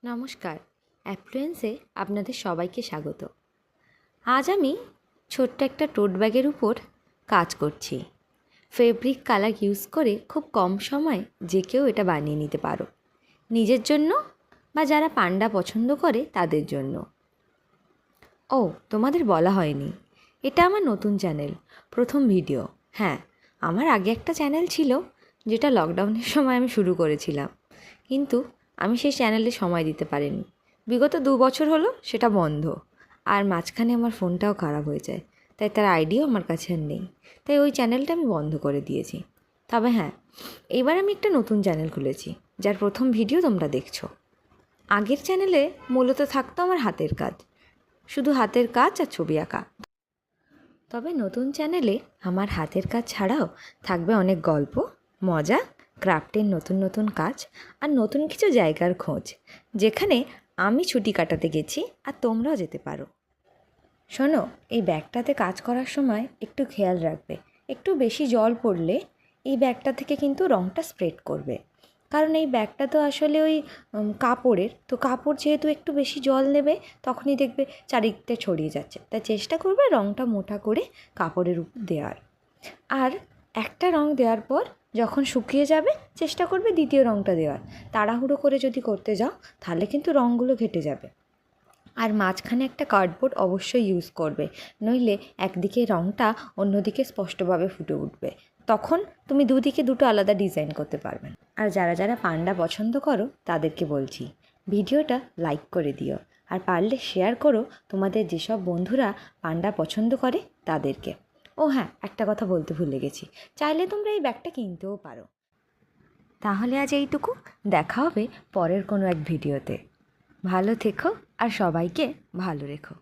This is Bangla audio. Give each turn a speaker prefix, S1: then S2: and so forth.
S1: নমস্কার, অ্যাপ্লুয়েন্সে আপনাদের সবাইকে স্বাগত। আজ আমি ছোট্ট একটা টোট ব্যাগের উপর কাজ করছি। ফেব্রিক কালার ইউজ করে খুব কম সময়ে যে কেউ এটা বানিয়ে নিতে পারো, নিজের জন্য বা যারা পান্ডা পছন্দ করে তাদের জন্য। ও, তোমাদের বলা হয়নি, এটা আমার নতুন চ্যানেল, প্রথম ভিডিও। হ্যাঁ, আমার আগে একটা চ্যানেল ছিল যেটা লকডাউনের সময় আমি শুরু করেছিলাম, কিন্তু আমি সেই চ্যানেলে সময় দিতে পারিনি। বিগত 2 বছর হলো সেটা বন্ধ, আর মাঝখানে আমার ফোনটাও খারাপ হয়ে যায়, তাই তার আইডিও আমার কাছে আর নেই, তাই ওই চ্যানেলটা আমি বন্ধ করে দিয়েছি। তবে হ্যাঁ, এবার আমি একটা নতুন চ্যানেল খুলেছি, যার প্রথম ভিডিও তোমরা দেখছো। আগের চ্যানেলে মূলত থাকতো আমার হাতের কাজ, শুধু হাতের কাজ আর ছবি আঁকা। তবে নতুন চ্যানেলে আমার হাতের কাজ ছাড়াও থাকবে অনেক গল্প, মজা, ক্রাফটের নতুন নতুন কাজ আর নতুন কিছু জায়গার খোঁজ, যেখানে আমি ছুটি কাটাতে গেছি আর তোমরাও যেতে পারো। শোনো, এই ব্যাগটাতে কাজ করার সময় একটু খেয়াল রাখবে, একটু বেশি জল পড়লে এই ব্যাগটা থেকে কিন্তু রঙটা স্প্রেড করবে, কারণ এই ব্যাগটা তো আসলে ওই কাপড়ের, তো কাপড় যেহেতু একটু বেশি জল নেবে তখনই দেখবে চারিদিকটা ছড়িয়ে যাচ্ছে, তাই চেষ্টা করবে রঙটা মোটা করে কাপড়ের উপর দেওয়ার। আর একটা রঙ দেওয়ার পর যখন শুকিয়ে যাবে চেষ্টা করবে দ্বিতীয় রঙটা দেওয়ার। তাড়াহুড়ো করে যদি করতে যাও তাহলে কিন্তু রঙগুলো ঘেটে যাবে। আর মাঝখানে একটা কার্ডবোর্ড অবশ্যই ইউজ করবে, নইলে একদিকে রঙটা অন্যদিকে স্পষ্টভাবে ফুটে উঠবে, তখন তুমি দুদিকে দুটো আলাদা ডিজাইন করতে পারবে। আর যারা যারা পান্ডা পছন্দ করো তাদেরকে বলছি, ভিডিওটা লাইক করে দিও, আর পারলে শেয়ার করো তোমাদের যেসব বন্ধুরা পান্ডা পছন্দ করে তাদেরকে। ও হ্যাঁ, একটা কথা বলতে ভুলে গেছি, চাইলে তোমরা এই ব্যাগটা কিনতেও পারো। তাহলে আজ এইটুকু, দেখা হবে পরের কোনো এক ভিডিওতে। ভালো থেকো আর সবাইকে ভালো রেখো।